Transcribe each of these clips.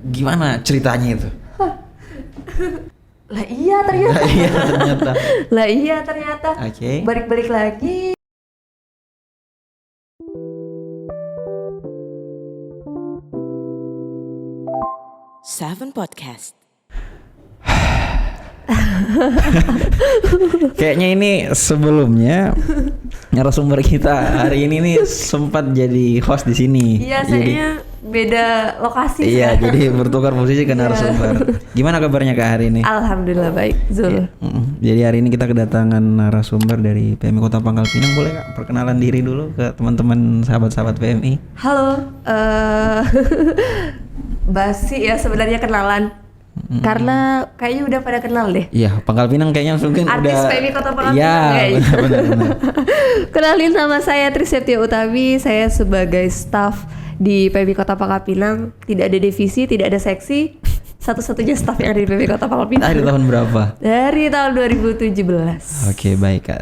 Gimana ceritanya itu? Lah iya ternyata. Lah iya ternyata. Oke. Balik-balik lagi. Seven Podcast. Kayaknya ini sebelumnya narasumber kita hari ini nih sempat jadi host di sini. Iya, kayaknya beda lokasi. Iya, jadi bertukar posisi ke narasumber. Gimana kabarnya Kak hari ini? Alhamdulillah baik, Zul. Jadi hari ini kita kedatangan narasumber dari PMI Kota Pangkal Pinang. Boleh Kak perkenalan diri dulu ke teman-teman sahabat-sahabat PMI? Halo, basi ya sebenarnya kenalan. Karena kayaknya udah pada kenal deh. Iya, Pangkal Pinang kayaknya mungkin artis udah. PMI Kota Pangkal Iya, Pinang. benar. Kenalin, nama saya Triseptia Utami. Saya sebagai staf di PMI Kota Pangkal Pinang. Tidak ada divisi, tidak ada seksi. Satu-satunya staf yang ada di PMI Kota Pangkal Pinang. Dari tahun berapa? Dari tahun 2017. Oke, baik Kak.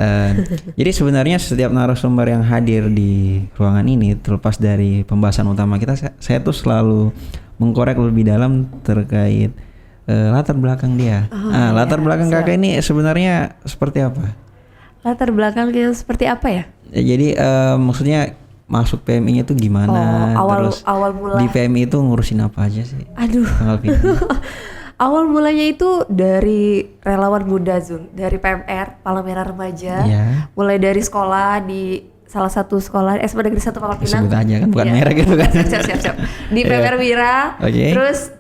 Jadi sebenarnya setiap narasumber yang hadir di ruangan ini, terlepas dari pembahasan utama kita, saya tuh selalu mengkorek lebih dalam terkait latar belakang dia. Latar belakang siap. Kakak ini sebenarnya seperti apa? Latar belakangnya seperti apa ya? Jadi maksudnya masuk PMI-nya tuh gimana? Terus awal mula. di PMI itu ngurusin apa aja sih? Aduh. Pangkal Pinang. Awal mulanya itu dari relawan muda, Zul, dari PMR Palang Merah Remaja. Iya. Mulai dari sekolah di salah satu sekolah SMA Negeri 1 Pangkal Pinang. Sebut aja kan, bukan Iya. merek gitu kan. Siap. Di PMR Wira. Oke. Terus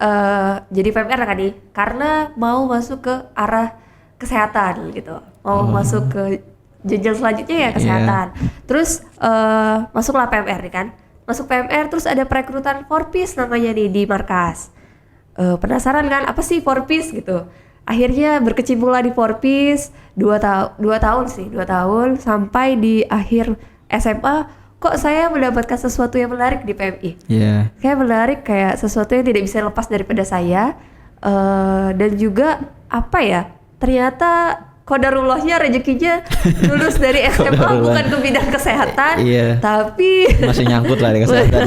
jadi PMR kan nih, karena mau masuk ke arah kesehatan gitu. Mau masuk ke jenjang selanjutnya ya kesehatan. Terus masuklah PMR nih kan. Masuk PMR terus ada perekrutan Forpis namanya nih di markas. Penasaran kan apa sih Forpis gitu. Akhirnya berkecimpunglah di Forpis 2 tahun sampai di akhir SMA kok saya mendapatkan sesuatu yang menarik di PMI. Iya. Kayak menarik, kayak sesuatu yang tidak bisa lepas daripada saya. Dan juga apa ya, ternyata qadarullahnya rezekinya lulus dari SMA bukan ke bidang kesehatan, tapi masih nyangkut lah di kesehatan.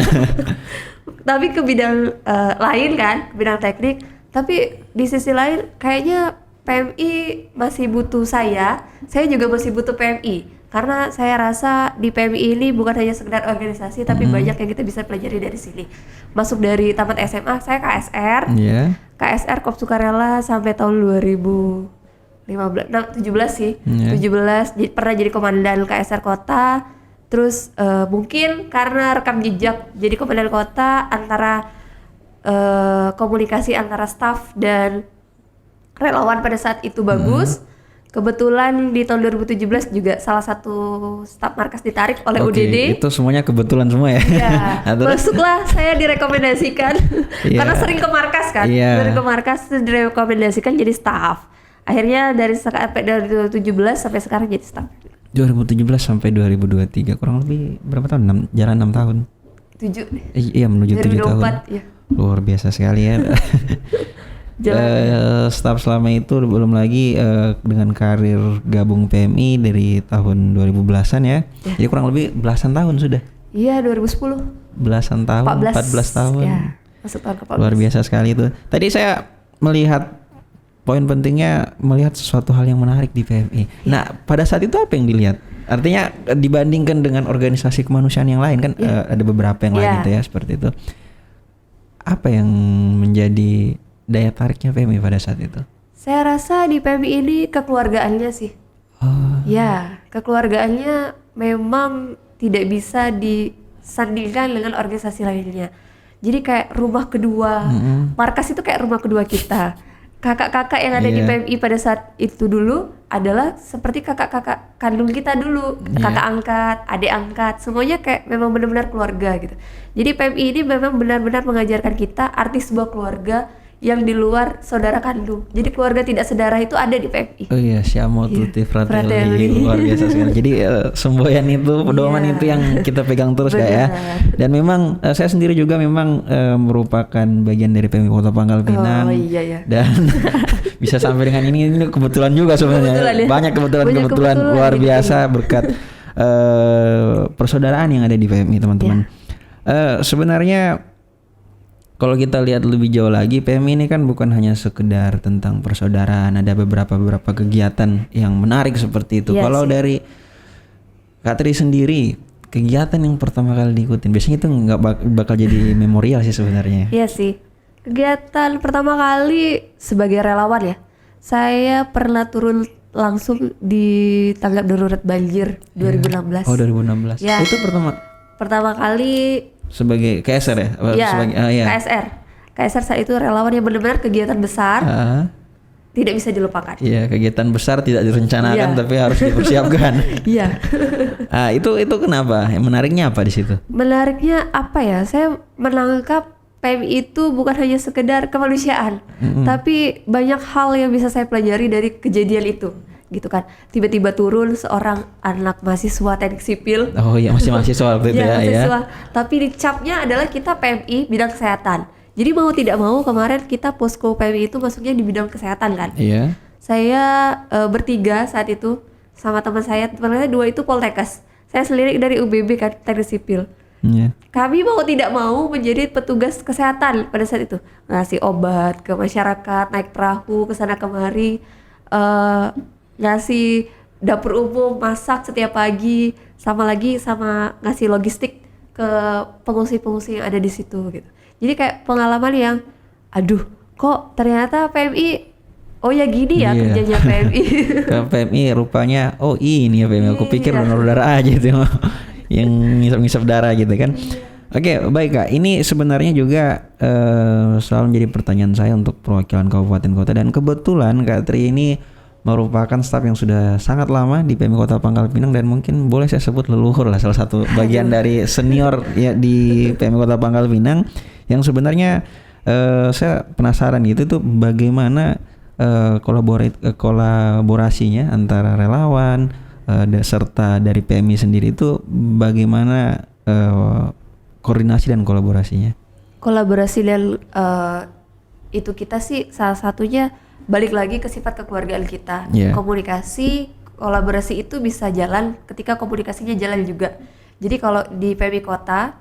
tapi ke bidang lain kan, ke bidang teknik. Tapi di sisi lain kayaknya PMI masih butuh saya juga masih butuh PMI. Karena saya rasa di PMI ini bukan hanya sekedar organisasi, tapi banyak yang kita bisa pelajari dari sini. Masuk dari tamat SMA, saya KSR. KSR Korps Sukarela sampai tahun 2017 sih. 17 pernah jadi komandan KSR Kota. Terus mungkin karena rekam jejak jadi komandan kota, antara komunikasi antara staf dan relawan pada saat itu bagus. Kebetulan di tahun 2017 juga salah satu staf markas ditarik oleh UDD. Itu semuanya kebetulan semua ya. Iya. Masuklah saya direkomendasikan karena sering ke markas kan. Sering ke markas direkomendasikan jadi staf. Akhirnya dari 2017 sampai sekarang jadi staf. 2017 sampai 2023 kurang lebih berapa tahun? Jalan 6 tahun. 7. Iya, menuju 7 tahun. Ya. Luar biasa sekali ya. Staf selama itu belum lagi dengan karir gabung PMI dari tahun 2010-an ya. Jadi kurang lebih belasan tahun sudah. Iya, 2010. Belasan tahun, 14 tahun. Ya, masuk tahun ke-14. Luar biasa sekali itu. Tadi saya melihat poin pentingnya melihat sesuatu hal yang menarik di PMI. Nah, pada saat itu apa yang dilihat? Artinya dibandingkan dengan organisasi kemanusiaan yang lain kan ada beberapa yang lain gitu ya seperti itu. Apa yang menjadi daya tariknya PMI pada saat itu? Saya rasa di PMI ini kekeluargaannya sih. Ya, kekeluargaannya memang tidak bisa disandingkan dengan organisasi lainnya. Jadi kayak rumah kedua, markas itu kayak rumah kedua kita. Kakak-kakak yang ada di PMI pada saat itu dulu adalah seperti kakak-kakak kandung kita dulu, kakak angkat, adik angkat, semuanya kayak memang benar-benar keluarga gitu. Jadi PMI ini memang benar-benar mengajarkan kita arti sebuah keluarga yang di luar saudara kandung. Jadi keluarga tidak sedarah itu ada di PMI. Oh iya, Siamo Tutti Fratelli. Luar biasa sekali. Jadi semboyan itu, pedoman itu yang kita pegang terus Kak ya. Dan memang saya sendiri juga memang merupakan bagian dari PMI Kota Pangkal Pinang. Dan bisa sampai dengan ini kebetulan juga sebenarnya. Banyak kebetulan luar biasa berkat persaudaraan yang ada di PMI teman-teman. Sebenarnya kalau kita lihat lebih jauh lagi, PMI ini kan bukan hanya sekedar tentang persaudaraan, ada beberapa kegiatan yang menarik seperti itu. Iya Kalau sih. dari Kak Tri sendiri, kegiatan yang pertama kali diikutin, biasanya itu nggak bakal jadi memorial sih sebenarnya. Iya sih. Kegiatan pertama kali sebagai relawan ya. Saya pernah turun langsung di tanggap darurat banjir 2016. Oh 2016. Ya. Itu Pertama kali sebagai KSR ya? ya Iya. KSR. KSR saya itu relawan yang benar-benar kegiatan besar Ah, tidak bisa dilupakan. iya, kegiitan besar tidak direncanakan Iya. tapi harus dipersiapkan. Iya. Itu kenapa? Menariknya apa di situ? Menariknya apa ya? Saya menangkap PMI itu bukan hanya sekedar kemanusiaan, tapi banyak hal yang bisa saya pelajari dari kejadian itu, gitu kan. Tiba-tiba turun seorang anak mahasiswa teknik sipil. Oh iya, masih mahasiswa waktu itu ya. mahasiswa. Tapi dicapnya adalah kita PMI bidang kesehatan. Jadi mau tidak mau kemarin kita posko PMI itu masuknya di bidang kesehatan kan. Iya. Saya bertiga saat itu sama teman saya 2 itu Poltekkes. Saya sendiri dari UBB kan teknik sipil. Iya. Kami mau tidak mau menjadi petugas kesehatan pada saat itu, ngasih obat ke masyarakat, naik perahu ke sana kemari, ngasih dapur umum, masak setiap pagi, sama ngasih logistik ke pengungsi-pengungsi yang ada di situ gitu. Jadi kayak pengalaman yang, aduh, kok ternyata PMI, oh ya gini ya Iya. kerjanya PMI. Ke PMI rupanya, oh ini ya PMI. Aku pikir Iya. donor darah aja itu yang ngisap-ngisap darah gitu kan. Oke, baik Kak. Ini sebenarnya juga selalu menjadi pertanyaan saya untuk perwakilan kabupaten kota, dan kebetulan Kak Tri ini merupakan staf yang sudah sangat lama di PMI Kota Pangkal Pinang, dan mungkin boleh saya sebut leluhur lah, salah satu bagian dari senior ya di PMI Kota Pangkal Pinang, yang sebenarnya saya penasaran gitu tuh bagaimana kolaborasinya antara relawan serta dari PMI sendiri itu, bagaimana koordinasi dan kolaborasinya? Kolaborasi dan itu kita sih salah satunya balik lagi ke sifat kekeluargaan kita. Yeah. Komunikasi, kolaborasi itu bisa jalan ketika komunikasinya jalan juga. Jadi kalau di PMI Kota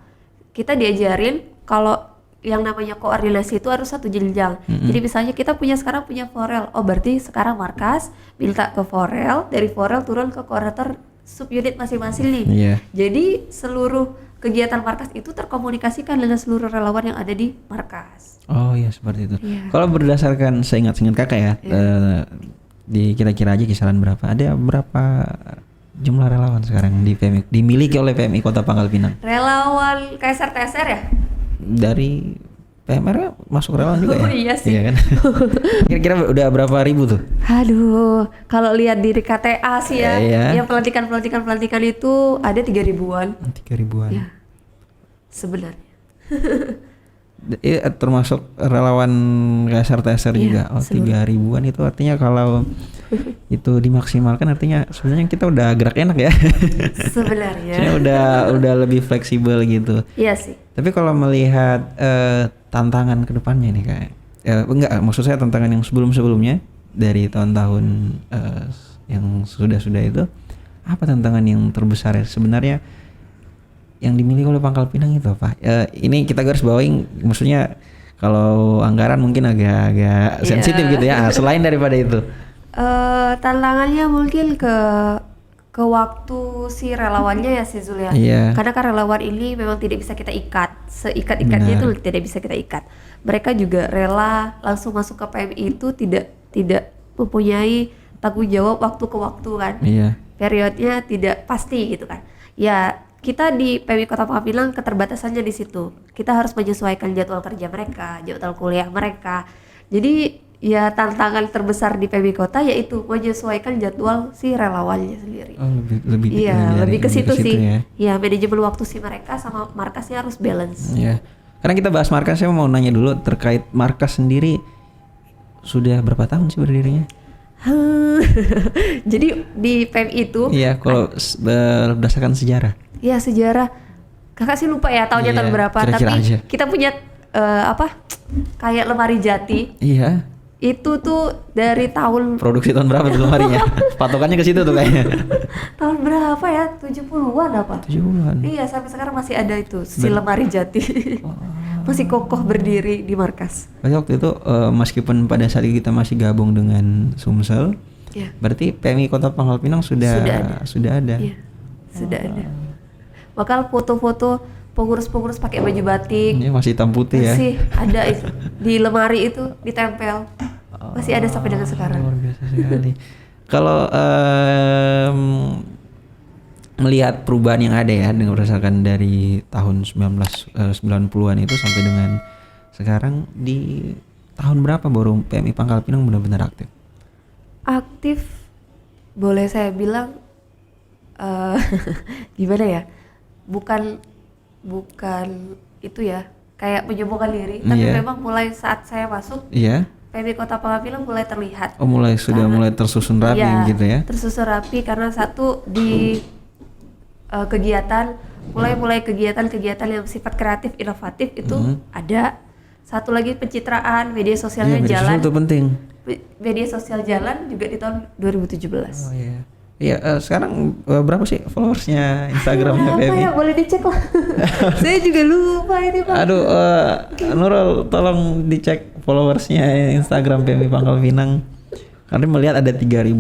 kita diajarin kalau yang namanya koordinasi itu harus satu jenjang. Jadi misalnya kita sekarang punya Forel, oh berarti sekarang markas minta ke Forel, dari Forel turun ke koordinator subunit masing-masing nih. Iya. Jadi seluruh kegiatan markas itu terkomunikasikan dengan seluruh relawan yang ada di markas. Oh iya, seperti itu. Iya. Kalau berdasarkan seingat kakak ya, di kira-kira aja kisaran berapa? Ada berapa jumlah relawan sekarang di PMI, dimiliki oleh PMI Kota Pangkal Pinang? Relawan KSR TSR ya? Dari PMR masuk relawan juga ya? Oh, iya sih. Iya kan? Kira-kira udah berapa ribu tuh? Aduh, kalau lihat di KTA sih ya, Iya. yang pelantikan itu ada 3.000-an. 3.000-an. Ya, sebenarnya. Termasuk relawan KSR TSR Iya, juga. Oh, seluruh. 3.000-an itu artinya kalau itu dimaksimalkan, artinya sebenarnya kita udah gerak enak ya. Sebenarnya. Sebenarnya udah lebih fleksibel gitu. Iya sih. Tapi kalau melihat tantangan kedepannya nih kayak enggak, maksud saya tantangan yang sebelumnya dari tahun-tahun yang sudah itu, apa tantangan yang terbesar ya sebenarnya yang dimiliki oleh Pangkal Pinang itu apa? Ini kita garis bawahi, maksudnya kalau anggaran mungkin agak sensitif gitu ya. Selain daripada itu, Tantangannya mungkin ke waktu si relawannya ya si Zul ya. Iya. Karena kan relawan ini memang tidak bisa kita ikat. Seikat-ikatnya itu Benar. tidak bisa kita ikat. Mereka juga rela langsung masuk ke PMI itu tidak mempunyai tanggung jawab waktu ke waktu kan. iya. Periodnya tidak pasti gitu kan. Ya, kita di PMI Kota Pangkal Pinang keterbatasannya di situ. Kita harus menyesuaikan jadwal kerja mereka, jadwal kuliah mereka. Jadi ya tantangan terbesar di PMI Kota yaitu menyesuaikan jadwal si relawannya sendiri. Oh, lebih Iya, lebih ke situ sih. ya. Ya, manajemen waktu si mereka sama markasnya harus balance. Iya. Karena kita bahas markas, saya mau nanya dulu terkait markas sendiri, sudah berapa tahun sih berdirinya? Jadi di PMI itu Iya, kalau berdasarkan sejarah. ya sejarah kakak sih lupa ya tahunnya Iya, tahun berapa, kira-kira tapi aja. kita punya kayak lemari jati Iya. itu tuh dari tahun Produksi tahun berapa tuh lemarinya? Patokannya ke situ tuh kayaknya. tahun berapa ya, 70-an apa? 70-an. Iya, sampai sekarang masih ada itu si lemari jati. masih kokoh berdiri di markas. Berarti waktu itu meskipun pada saat itu kita masih gabung dengan Sumsel, Ya. berarti PMI Kota Pangkal Pinang sudah ada. Iya, sudah ada. Bakal foto-foto pengurus-pengurus pakai baju batik. Ini masih hitam putih ya. Masih ada itu di lemari itu ditempel. Masih ada sampai dengan sekarang. Luar biasa sekali. Kalau melihat perubahan yang ada ya dengan berdasarkan dari tahun 1990-an itu sampai dengan sekarang, di tahun berapa baru PMI Pangkal Pinang benar-benar aktif? Aktif, boleh saya bilang gimana ya? Bukan itu ya, kayak menyombongkan diri, tapi memang mulai saat saya masuk, PMI Kota Pangkal Pinang mulai terlihat. Oh, mulai tersusun rapi gitu ya? Tersusun rapi karena satu di kegiatan, mulai kegiatan-kegiatan yang sifat kreatif, inovatif itu ada. Satu lagi pencitraan, media sosialnya media jalan. Sosial itu penting. Media sosial jalan juga di tahun 2017. Oh iya. Iya, sekarang berapa sih followersnya Instagramnya Apa PMI? ya, boleh dicek lah. Saya juga lupa ini Pak. Aduh, Nurul tolong dicek followersnya Instagram PMI Pangkal Pinang. Karena melihat ada 3.000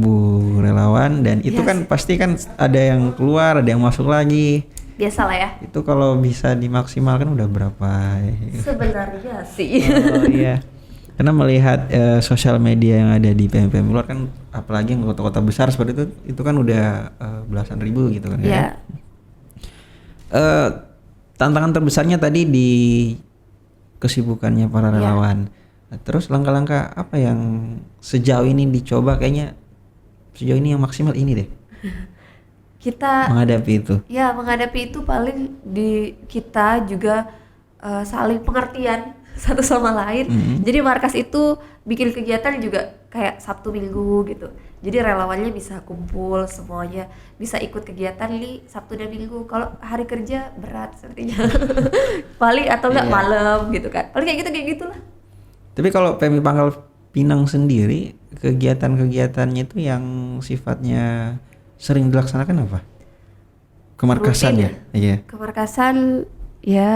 relawan dan itu kan pasti kan ada yang keluar, ada yang masuk lagi. Biasalah ya. Itu kalau bisa dimaksimalkan udah berapa? Sebenarnya sih. Oh iya. Karena melihat sosial media yang ada di PMI luar kan, apalagi yang kota-kota besar seperti itu kan udah belasan ribu gitu kan ya. Tantangan terbesarnya tadi di kesibukannya para relawan. Nah, terus langkah-langkah apa yang sejauh ini dicoba, kayaknya sejauh ini yang maksimal ini deh. Kita menghadapi itu. Ya, menghadapi itu paling di kita juga saling pengertian satu sama lain. Jadi markas itu bikin kegiatan juga kayak Sabtu Minggu gitu. Jadi relawannya bisa kumpul semuanya, bisa ikut kegiatan di Sabtu dan Minggu. Kalau hari kerja berat sepertinya. Paling atau enggak malam gitu kan. Paling kayak gitulah. Tapi kalau PMI Pangkal Pinang sendiri, kegiatan-kegiatannya itu yang sifatnya sering dilaksanakan apa? Kemarkasan ya? Iya. Kemarkasan ya.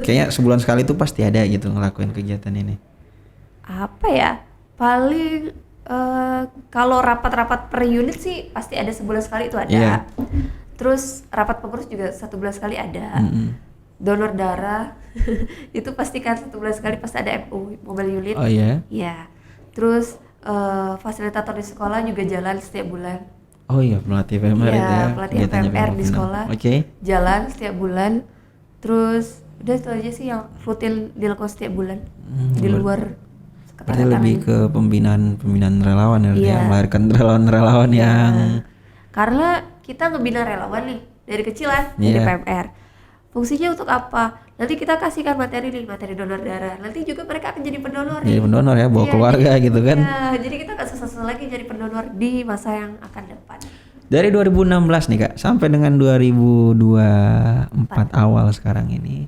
Kayaknya sebulan sekali itu pasti ada gitu ngelakuin kegiatan ini. Apa ya? Paling kalau rapat-rapat per unit sih pasti ada sebulan sekali itu ada. Terus rapat pengurus juga 1 bulan sekali ada. Donor darah itu pastikan 1 bulan sekali pasti ada MU, mobile unit. Oh iya? Iya. Terus fasilitator di sekolah juga jalan setiap bulan. Oh iya, pelatih PMR itu ya. Pelatih PMR di sekolah. Jalan setiap bulan. Terus udah itu aja sih yang rutin dilakukan setiap bulan. Di luar. Berarti lebih ke pembinaan relawan ya, melahirkan relawan-relawan yang. Karena kita ngebina relawan nih dari kecilan dari PMR. Fungsinya untuk apa? Nanti kita kasihkan materi donor darah. Nanti juga mereka akan jadi pendonor. Jadi pendonor ya, bawa keluarga gitu kan. Iya, jadi kita gak susah-susah lagi jadi pendonor di masa yang akan depan. Dari 2016 nih Kak, sampai dengan 2024 awal sekarang ini,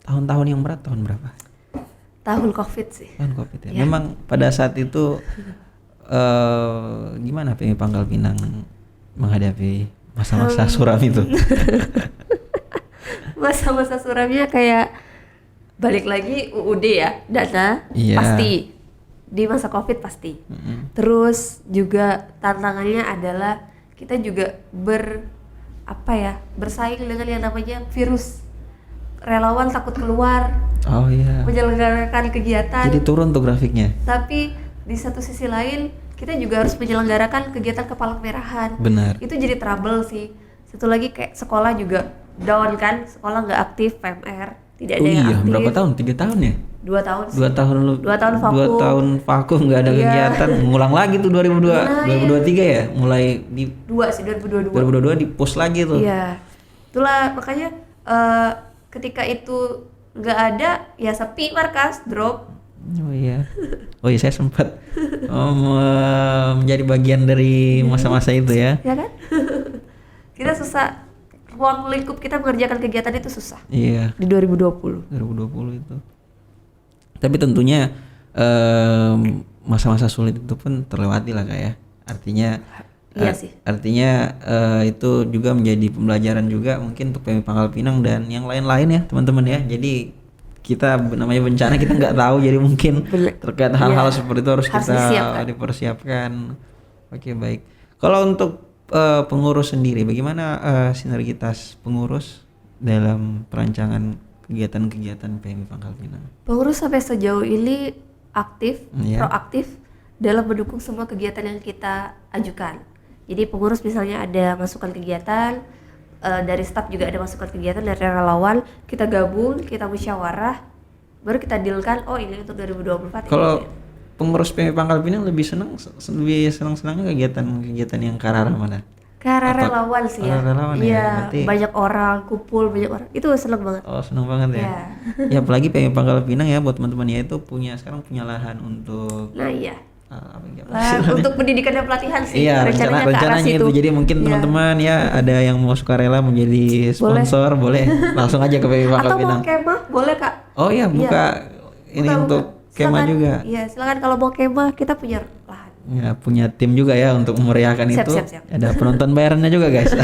tahun-tahun yang berat tahun berapa? Tahun Covid sih. Tahun Covid ya. Memang pada saat itu gimana PMI Pangkal Pinang menghadapi masa-masa suram itu? Masa-masa suramnya kayak balik lagi UUD ya, dana pasti di masa Covid pasti. Terus juga tantangannya adalah kita juga bersaing dengan yang namanya virus. Relawan takut keluar. Oh iya. Menyelenggarakan kegiatan. Jadi turun tuh grafiknya. Tapi di satu sisi lain kita juga harus menyelenggarakan kegiatan kepala kemerahan. Benar. Itu jadi trouble sih. Satu lagi kayak sekolah juga down kan, sekolah nggak aktif PMR, tidak ada yang aktif. Berapa tahun? 3 tahun ya? 2 tahun sih. 2 tahun 2 tahun vakum. 2 tahun vakum nggak ada kegiatan. Ngulang lagi tuh 2023 ya, mulai di 2022 di post lagi tuh. Iya. Itulah makanya ketika itu nggak ada ya sepi markas, drop. Oh iya saya sempat menjadi bagian dari masa-masa itu ya. Ya kan? Kita susah, ruang lingkup kita mengerjakan kegiatan itu susah. Iya. Di 2020 itu. Tapi tentunya masa-masa sulit itu pun terlewati lah Kak ya. Artinya artinya itu juga menjadi pembelajaran juga mungkin untuk PMI Pangkal Pinang dan yang lain-lain ya teman-teman ya. Jadi kita namanya bencana kita nggak tahu, jadi mungkin terkait hal-hal Iya. seperti itu harus Harus kita disiapkan. dipersiapkan. Oke, baik. Kalau untuk pengurus sendiri, bagaimana sinergitas pengurus dalam perancangan kegiatan-kegiatan PMI Pangkal Pinang? Pengurus sampai sejauh ini aktif, Iya. proaktif dalam mendukung semua kegiatan yang kita ajukan. Jadi pengurus misalnya ada masukan kegiatan, dari staf juga ada masukan kegiatan, dari relawan, kita gabung, kita musyawarah, baru kita dealkan, oh ini untuk 2024. Kalau ini. pengurus PMI Pangkal Pinang lebih senangnya kegiatan yang ke arah mana? Ke arah Apa- relawan sih ya. relawan ya, Iya, berarti- banyak orang kumpul, banyak orang. Itu seneng banget. Oh, senang banget ya. Iya. Ya apalagi PMI Pangkal Pinang ya, buat teman-teman ya itu sekarang punya lahan untuk Nah iya. apa ya, Lah, untuk pendidikan dan pelatihan sih. iya, rencananya ke arah rencananya situ. itu. Jadi mungkin Iya. teman-teman ya ada yang mau sukarela menjadi sponsor, boleh langsung aja ke PMI Pangkal Atau mau Pinang. kemah, boleh Kak. Oh iya, buka ini Buka. untuk kemah Silakan. juga. Iya, silakan kalau mau kemah kita punya lahan. Ya, punya tim juga ya untuk memeriahkan Siap, itu. siap, siap. Ada penonton bayarannya juga, guys.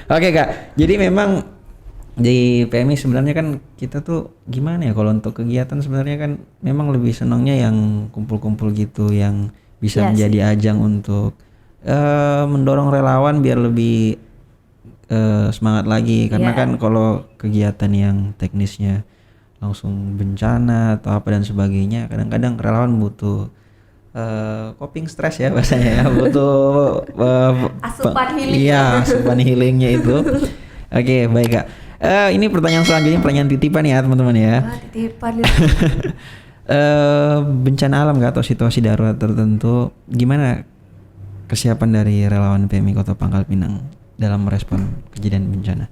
Oke, Kak. Jadi memang di PMI sebenarnya kan kita tuh gimana ya kalau untuk kegiatan sebenarnya kan memang lebih senangnya yang kumpul-kumpul gitu, yang bisa Iya menjadi ajang untuk mendorong relawan biar lebih semangat lagi, karena Iya. kan kalau kegiatan yang teknisnya langsung bencana atau apa dan sebagainya, kadang-kadang relawan butuh coping stress ya bahasanya ya, butuh Asupan healing. iya, asupan healingnya itu. Oke, baik Kak. Ini pertanyaan selanjutnya, pertanyaan titipan ya teman-teman ya. Wah, titipan itu. Bencana alam Kak, atau situasi darurat tertentu, gimana kesiapan dari relawan PMI Kota Pangkal Pinang dalam merespon kejadian bencana?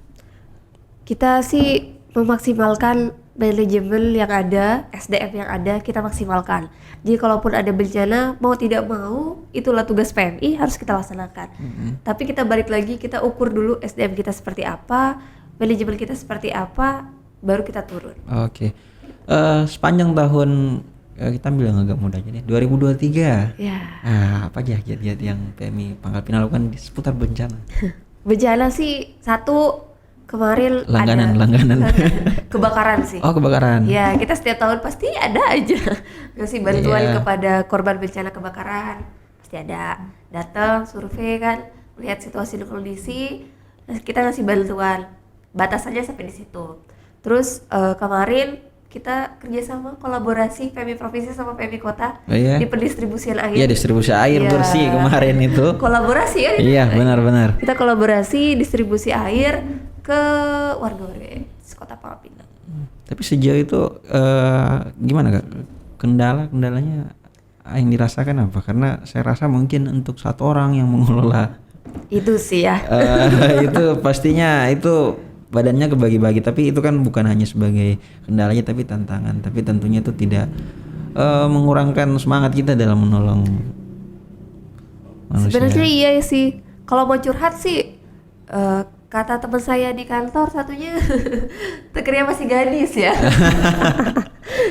Kita sih memaksimalkan manajemen yang ada, SDM yang ada kita maksimalkan. Jadi kalaupun ada bencana, mau tidak mau, itulah tugas PMI harus kita laksanakan. Tapi kita balik lagi, kita ukur dulu SDM kita seperti apa, manajemen kita seperti apa, baru kita turun. Oke. Sepanjang tahun kita ambil yang agak mudah aja nih, 2023. Ya, Apa aja giat-giat yang PMI Pangkal Pinang lakukan di seputar bencana? bencana sih satu kemarin Langganan. kebakaran sih. Oh, kebakaran. Ya, kita setiap tahun pasti ada aja ngasih bantuan Iya. kepada korban bencana kebakaran. Pasti ada. Datang, survei kan, lihat situasi dan kondisi, kita ngasih bantuan. Batasannya sampai di situ. Terus kemarin kita kerjasama kolaborasi PMI Provinsi sama PMI Kota Oh, iya? di pendistribusian air. Iya, distribusi air Iya. bersih kemarin itu. Kolaborasi kan? Iya, benar-benar. Kita kolaborasi distribusi air ke warga-warga Kota Pangkal Pinang. Tapi sejauh itu gimana Kak? Kendalanya yang dirasakan apa? Karena saya rasa mungkin untuk satu orang yang mengelola Itu sih ya. itu pastinya itu badannya kebagi-bagi, tapi itu kan bukan hanya sebagai kendalanya tapi tantangan, tapi tentunya itu tidak mengurangkan semangat kita dalam menolong manusia. Sebenarnya iya sih. Kalau mau curhat sih, kata teman saya di kantor satunya, tekernya masih gadis ya.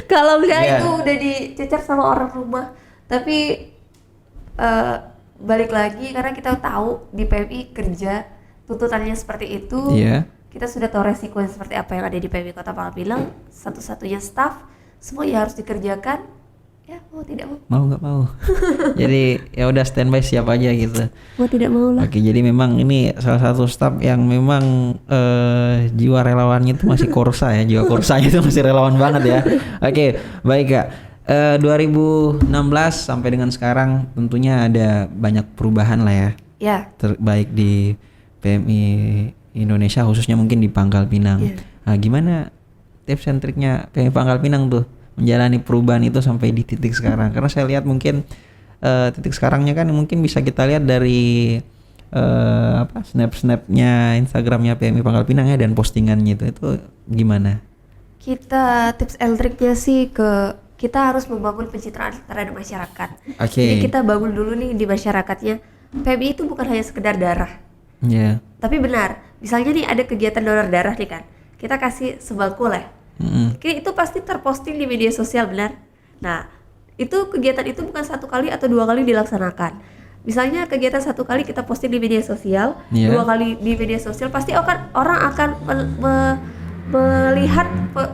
Kalau enggak Iya. itu udah dicecar sama orang rumah. Tapi balik lagi karena kita tahu di PMI kerja tuntutannya seperti itu. Iya. Kita sudah tahu resiko yang seperti apa yang ada di PMI Kota Pangkal Pinang. Satu-satunya staff, semuanya harus dikerjakan. Ya mau tidak mau. Mau nggak mau. Jadi ya udah standby siap aja gitu. Mau tidak mau lah. Oke, jadi memang ini salah satu staf yang memang jiwa relawannya itu masih korsa ya, jiwa korsanya itu masih relawan banget ya. Oke, baik Kak. 2016 sampai dengan sekarang tentunya ada banyak perubahan lah ya, Ya. terbaik di PMI Indonesia khususnya mungkin di Pangkal Pinang. Iya. Nah, gimana tips and triknya PMI Pangkal Pinang tuh menjalani perubahan itu sampai di titik sekarang? Karena saya lihat mungkin titik sekarangnya kan mungkin bisa kita lihat dari snapnya Instagramnya PMI Pangkal Pinang ya, dan postingannya itu gimana? Kita tips and triknya sih kita harus membangun pencitraan terhadap masyarakat. Oke. Jadi kita bangun dulu nih di masyarakatnya. PMI itu bukan hanya sekedar darah. Ya. Tapi benar, misalnya nih ada kegiatan donor darah nih kan. Kita kasih sembako lah. Oke, itu pasti terposting di media sosial, benar? Nah, itu kegiatan itu bukan satu kali atau dua kali dilaksanakan. Misalnya kegiatan satu kali kita posting di media sosial, Iya. dua kali di media sosial, pasti orang akan melihat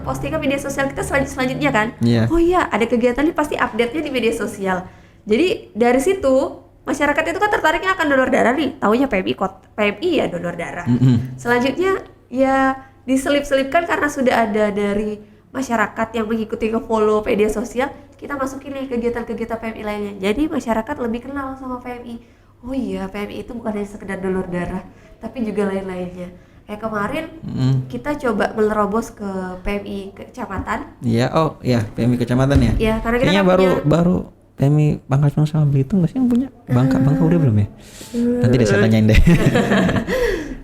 postingan media sosial kita selanjutnya kan. Iya. Oh iya, ada kegiatan ini pasti update-nya di media sosial. Jadi dari situ masyarakat itu kan tertariknya akan donor darah nih. Taunya PMI ya donor darah. Selanjutnya ya diselip-selipkan karena sudah ada dari masyarakat yang mengikuti follow media sosial, kita masukin nih kegiatan-kegiatan PMI lainnya. Jadi masyarakat lebih kenal sama PMI. Oh iya, PMI itu bukan hanya sekedar donor darah, tapi juga lain-lainnya. Kayak kemarin kita coba menerobos ke PMI kecamatan. Iya, oh iya PMI kecamatan ya. Iya, karena kita kayaknya kan baru PMI Bangka Pinang sama Belitung nggak sih yang punya? Bangka udah belum ya? Nanti deh saya tanyain deh.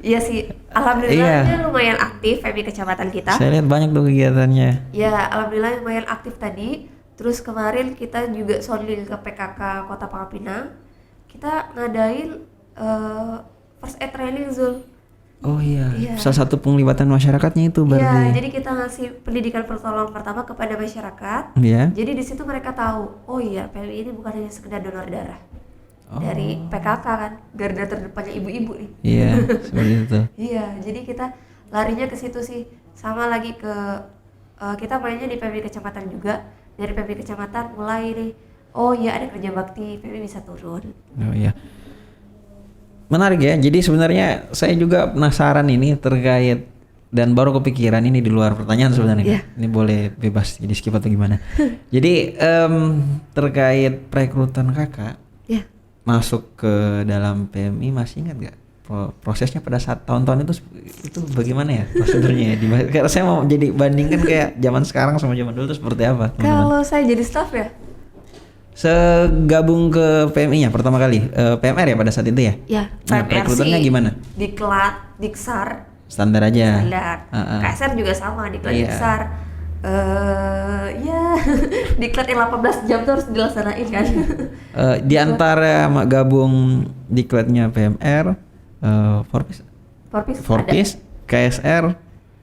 Iya sih, alhamdulillah lumayan aktif PMI kecamatan kita. Saya lihat banyak tuh kegiatannya. Ya, alhamdulillah lumayan aktif tadi. Terus kemarin kita juga sounding ke PKK Kota Pangkal Pinang. Kita ngadain first aid training Zul. Oh iya. Salah satu penglibatan masyarakatnya itu berarti. Iya, jadi kita ngasih pendidikan pertolongan pertama kepada masyarakat. Iya. Jadi di situ mereka tahu, oh iya PMI ini bukan hanya sekedar donor darah. Dari PKK kan, garda terdepannya ibu-ibu nih. Iya, seperti itu. Iya, jadi kita larinya ke situ sih. Sama lagi ke kita mainnya di PMI kecamatan juga. Dari PMI kecamatan mulai nih, oh iya ada kerja bakti, PMI bisa turun. Oh iya. Menarik ya. Jadi sebenarnya saya juga penasaran ini terkait dan baru kepikiran ini di luar pertanyaan sebenarnya. Yeah. Ini boleh bebas jadi skip atau gimana. Jadi terkait perekrutan kakak masuk ke dalam PMI masih ingat gak prosesnya pada saat tahun-tahun itu bagaimana ya prosedurnya ya? Karena saya mau jadi bandingkan kayak zaman sekarang sama zaman dulu itu seperti apa? Kalau saya jadi staff ya? Segabung ke PMI-nya pertama kali, PMR ya pada saat itu ya? Ya, nah, perekrutannya gimana? Diklat, Diksar. Standar aja. Standar. KSR juga sama, diklat Diksar. Ya, diklat yang 18 jam tuh harus dilaksanain kan. Di antara gabung diklatnya PMR, Forpis, KSR,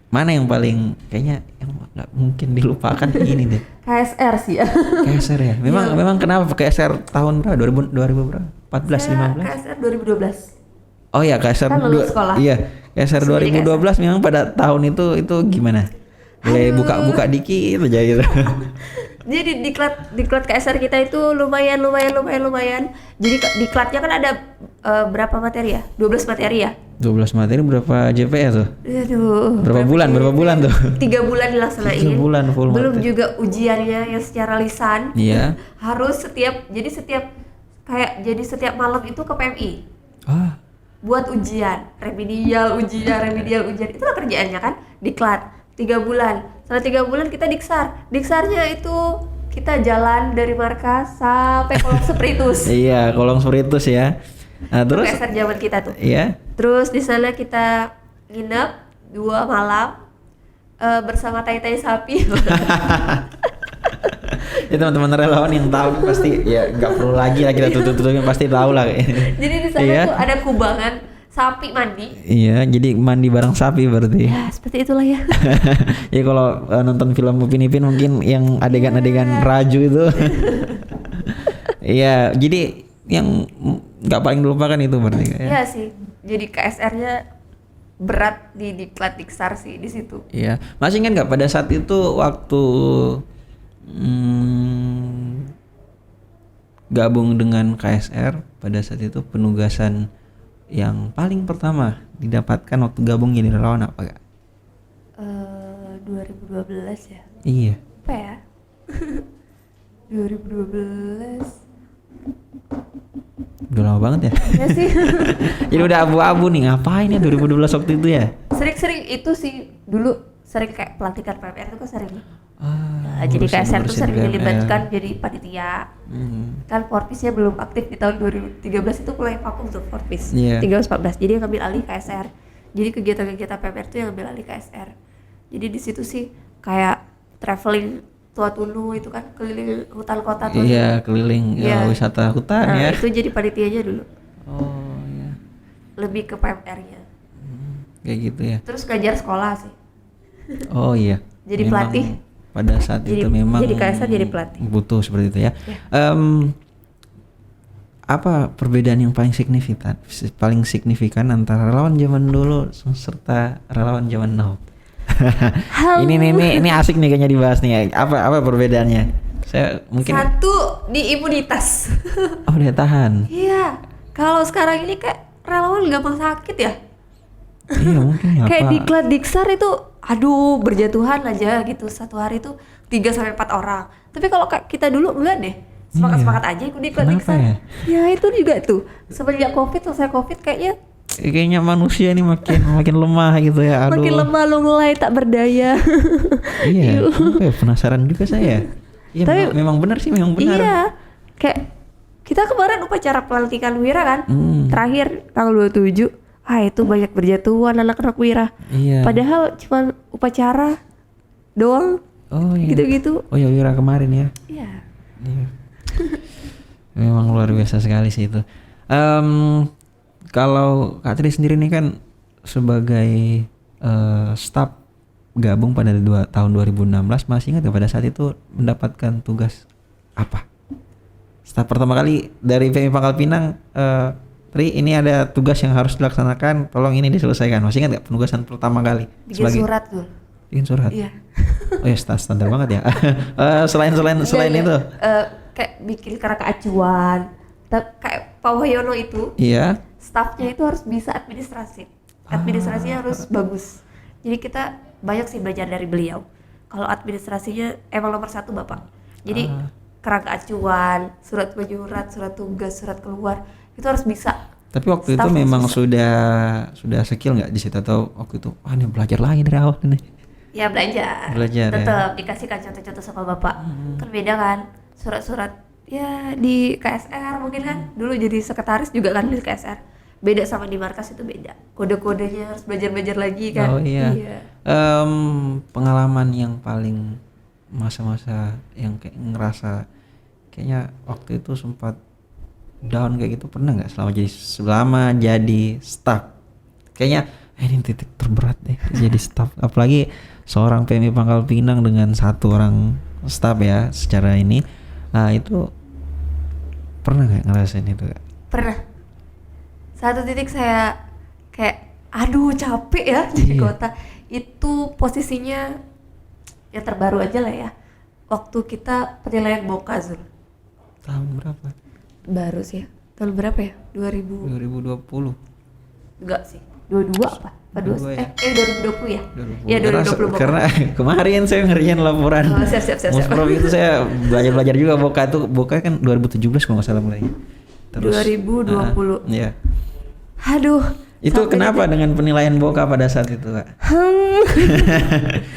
mana yang paling kayaknya yang nggak mungkin dilupakan ini deh? KSR sih ya. KSR ya. Memang kenapa KSR tahun berapa? 2000 berapa? 14 15? KSR 2012. Oh ya KSR kan lulus sekolah. Iya, KSR 2012 memang pada tahun itu gimana? Boleh buka dikit aja gitu. Jadi diklat KSR kita itu lumayan. Jadi diklatnya kan ada berapa materi ya? 12 materi ya? 12 materi berapa JPA tuh? Aduh. Berapa bulan tuh? 3 bulan dilaksanain. 3 bulan full Belum materi. juga ujiannya yang secara lisan. Iya. Harus setiap malam itu ke PMI. Buat ujian, remedial ujian. Itulah kerjaannya kan, diklat 3 bulan. Setelah 3 bulan kita diksar. Diksarnya itu kita jalan dari markas sampai kolong Spiritus. Iya, kolong Spiritus ya. Nah, terus KSR zaman kita tuh. Iya. Terus di sana kita nginep 2 malam bersama tai-tai sapi. Ya teman-teman relawan yang tahu pasti ya nggak perlu lagi lah kita tutupin pasti tahu lah. Jadi di sana tuh ada kubangan sapi mandi. Iya, jadi mandi bareng sapi berarti. Ya seperti itulah ya. Ya kalau nonton film Upin Ipin mungkin yang adegan-adegan raju itu. Iya, jadi yang nggak paling dilupakan itu berarti ya. Iya sih. Jadi KSR-nya berat di diklat Diksar sih di situ. Iya. Masih ingat nggak pada saat itu waktu gabung dengan KSR pada saat itu penugasan yang paling pertama didapatkan waktu gabung jadi relawan apa gak? 2012 ya? Iya. Apa ya? 2012. Udah lama banget ya? Ya sih. Jadi udah abu-abu nih, ngapain ya 2012 waktu itu ya? Sering-sering itu sih dulu sering kayak pelantikan PMR itu kan sering. Jadi ngurusin- KSR tuh ngurusin sering PMR. dilibatkan jadi panitia. Kan Forpisnya belum aktif di tahun 2013 itu mulai vakum tuh Forpis. Iya. 13-14. Jadi yang ngambil alih KSR. Jadi kegiatan-kegiatan PMR tuh yang ngambil alih KSR. Jadi di situ sih kayak traveling Tua Tunu itu kan keliling hutan kota tuh. Iya, keliling Iya. wisata hutan Nah, ya. itu jadi panitianya dulu. Oh iya. Lebih ke PMR-nya. Kayak gitu ya. Terus ngajar sekolah sih. Oh iya. Jadi Memang pelatih. Pada saat Jadi- itu memang jadi KSR jadi pelatih. butuh seperti itu ya. Ya. Apa perbedaan yang paling signifikan antara relawan zaman dulu serta relawan zaman now? Ini asik nih kayaknya dibahas nih. Apa perbedaannya? Saya mungkin Satu di imunitas. oh dia tahan. Iya, kalau sekarang ini kayak relawan gampang sakit ya. Iya mungkin apa? Kayak Diklat Diksar itu, aduh berjatuhan aja gitu satu hari itu 3-4 orang. Tapi kalau kayak kita dulu enggak deh, semangat aja ikut Diklat Kenapa Diksar. ya? Ya itu juga tuh semenjak selesai covid Kayaknya manusia ini makin lemah gitu ya. Aduh. makin lemah lunglai tak berdaya. Iya, apa ya, penasaran juga saya. Iya, Tapi- memang benar sih, memang benar. Iya, kayak kita kemarin upacara pelantikan Wira kan, terakhir tanggal 27. Itu banyak berjatuhan anak-anak Wira. Iya. Padahal cuma upacara doang, Oh iya. gitu-gitu. Oh ya Wira kemarin ya. Iya. Iya. Memang luar biasa sekali sih itu. Kalau Kak Tri sendiri nih kan sebagai staf gabung pada tahun 2016, masih ingat gak pada saat itu mendapatkan tugas apa? Staf pertama kali dari PMI Pangkal Pinang, Tri ini ada tugas yang harus dilaksanakan, tolong ini diselesaikan. Masih ingat gak penugasan pertama kali? Bikin surat tuh. Bikin surat. Iya. Oh ya standar banget ya. Selain itu. Kayak bikin kerangka acuan. Kayak Pak Wahyono itu, Iya. stafnya itu harus bisa administrasi. Administrasinya harus bagus. Jadi kita banyak sih belajar dari beliau. Kalau administrasinya emang nomor 1 Bapak. Jadi kerangka acuan, surat menyurat, surat tugas, surat keluar itu harus bisa. Tapi waktu itu Staff memang harus sudah skill nggak di situ, atau waktu itu ini belajar lagi dari awal ini? Ya belajar. Belajar, ya. Tetap dikasihkan contoh-contoh sama Bapak. Kan beda kan? Surat-surat ya di KSR mungkin kan. Dulu jadi sekretaris juga kan di KSR. Beda sama di markas, itu beda. Kode-kodenya harus belajar-belajar lagi kan. Oh iya. Pengalaman yang paling masa-masa yang kayak ngerasa kayaknya waktu itu sempat down kayak gitu, pernah nggak selama jadi staff? Kayaknya ini titik terberat deh jadi staff, apalagi seorang PMI Pangkal Pinang dengan 1 orang staff ya secara ini. Nah itu pernah nggak ngerasain itu Kak? Pernah. Satu titik saya kayak aduh capek ya jadi kota. Itu posisinya yang terbaru aja lah ya. Waktu kita penilaian BOKA Zul. Tahun berapa? Baru sih ya. Tahun berapa ya? 2020. Enggak sih. 22 apa? 22 ya? 2020 ya? 2020. Ya 2020 BOKA. Karena kemarin saya ngerjain laporan. Oh, siap. Musprov itu saya belajar juga BOKA kan 2017 kalau nggak salah mulai. 2020. Iya. Aduh. Itu sampai kenapa dengan penilaian BOKA pada saat itu Kak?